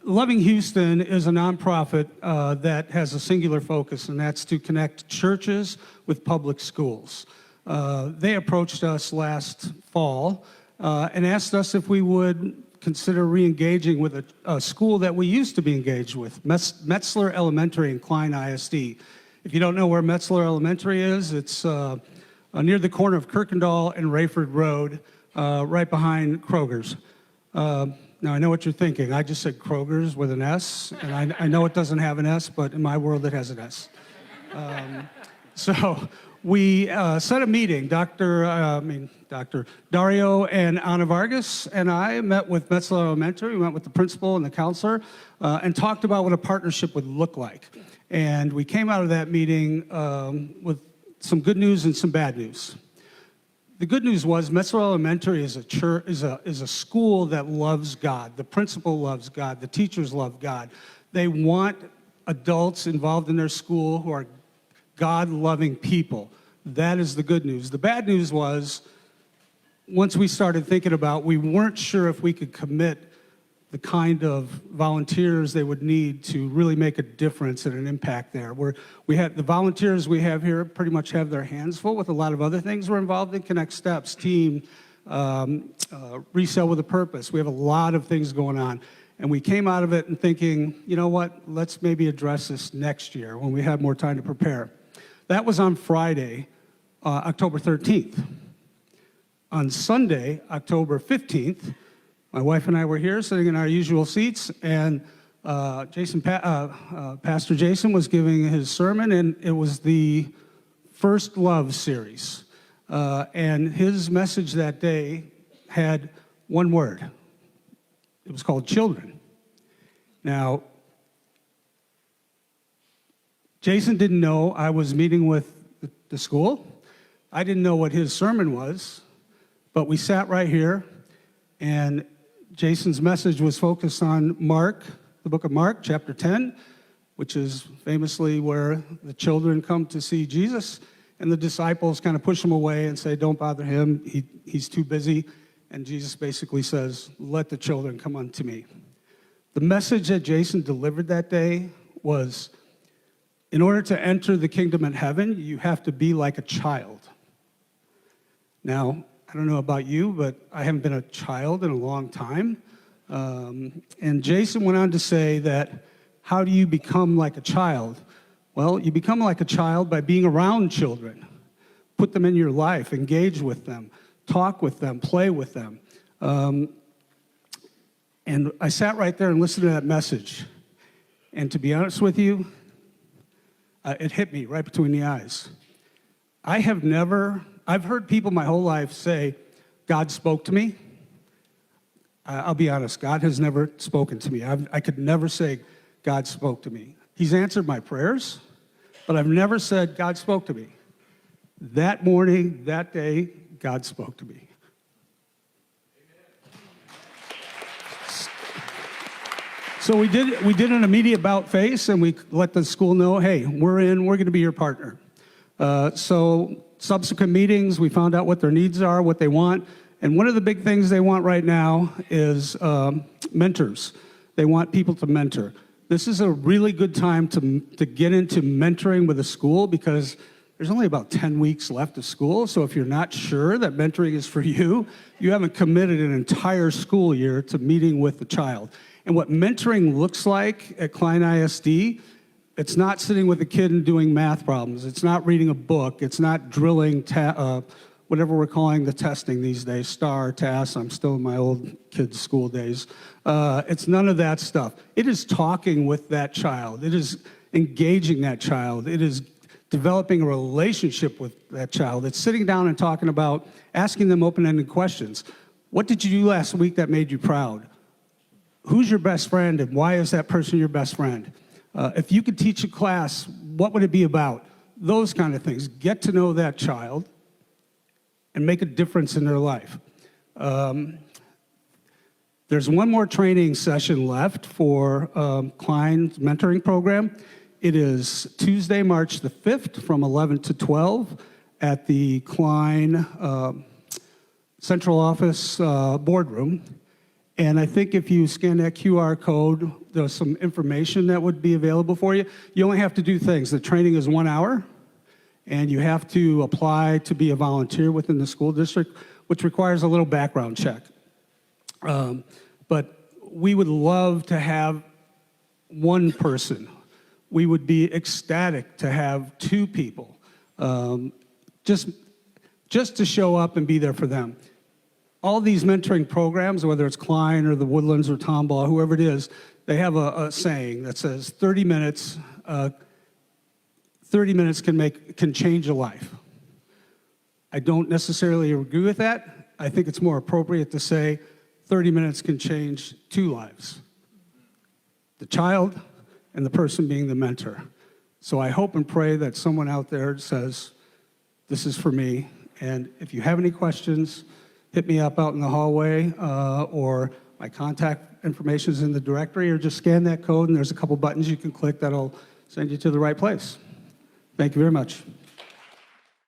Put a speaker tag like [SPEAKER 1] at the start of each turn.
[SPEAKER 1] Loving Houston is a nonprofit that has a singular focus, and that's to connect churches with public schools. They approached us last fall and asked us if we would consider re-engaging with a school that we used to be engaged with, Metzler Elementary in Klein ISD. If you don't know where Metzler Elementary is, it's near the corner of Kirkendall and Rayford Road, right behind Kroger's. Now, I know what you're thinking. I just said Kroger's with an S, and I know it doesn't have an S, but in my world it has an S. So we set a meeting. Dr. Dario and Ana Vargas and I met with Metzler Elementary. We went with the principal and the counselor and talked about what a partnership would look like. And we came out of that meeting with some good news and some bad news. The good news was Metzler Elementary is a school that loves God. The principal loves God. The teachers love God. They want adults involved in their school who are God-loving people. That is the good news. The bad news was, once we started thinking about, we weren't sure if we could commit the kind of volunteers they would need to really make a difference and an impact there. We had the volunteers we have here pretty much have their hands full with a lot of other things we're involved in, Connect Steps, team, Resale with a Purpose. We have a lot of things going on. And we came out of it and thinking, you know what, let's maybe address this next year when we have more time to prepare. That was on Friday, October 13th. On Sunday, October 15th, my wife and I were here sitting in our usual seats, and Pastor Jason was giving his sermon, and it was the First Love series. And his message that day had one word. It was called children. Now, Jason didn't know I was meeting with the school. I didn't know what his sermon was, but we sat right here, and Jason's message was focused on Mark, the book of Mark, chapter 10, which is famously where the children come to see Jesus, and the disciples kind of push him away and say, don't bother him, he's too busy. And Jesus basically says, let the children come unto me. The message that Jason delivered that day was, in order to enter the kingdom in heaven, you have to be like a child. Now, I don't know about you, but I haven't been a child in a long time. And Jason went on to say that, how do you become like a child? Well, you become like a child by being around children. Put them in your life, engage with them, talk with them, play with them. And I sat right there and listened to that message. And to be honest with you, it hit me right between the eyes. I've heard people my whole life say, God spoke to me. I'll be honest, God has never spoken to me. I could never say, God spoke to me. He's answered my prayers, but I've never said, God spoke to me. That morning, that day, God spoke to me. So we did an immediate about face, and we let the school know, hey, we're going to be your partner. So subsequent meetings, we found out what their needs are, what they want. And one of the big things they want right now is mentors. They want people to mentor. This is a really good time to get into mentoring with a school, because there's only about 10 weeks left of school. So if you're not sure that mentoring is for you, you haven't committed an entire school year to meeting with the child. And what mentoring looks like at Klein ISD, it's not sitting with a kid and doing math problems. It's not reading a book. It's not drilling whatever we're calling the testing these days, STAR, TAS. I'm still in my old kids' school days. It's none of that stuff. It is talking with that child. It is engaging that child. It is developing a relationship with that child. It's sitting down and talking about, asking them open-ended questions. What did you do last week that made you proud? Who's your best friend, and why is that person your best friend? If you could teach a class, what would it be about? Those kind of things. Get to know that child and make a difference in their life. There's one more training session left for Klein's mentoring program. It is Tuesday, March the 5th from 11 to 12 at the Klein Central Office boardroom. And I think if you scan that QR code, there's some information that would be available for you. You only have to do things. The training is 1 hour, and you have to apply to be a volunteer within the school district, which requires a little background check. But we would love to have one person. We would be ecstatic to have 2 people, just to show up and be there for them. All these mentoring programs, whether it's Klein or the Woodlands or Tomball, whoever it is, they have a saying that says 30 minutes can change a life. I don't necessarily agree with that. I think it's more appropriate to say 30 minutes can change 2 lives. The child and the person being the mentor. So I hope and pray that someone out there says, this is for me. And if you have any questions, hit me up out in the hallway, or my contact information is in the directory, or just scan that code and there's a couple buttons you can click that'll send you to the right place. Thank you very much.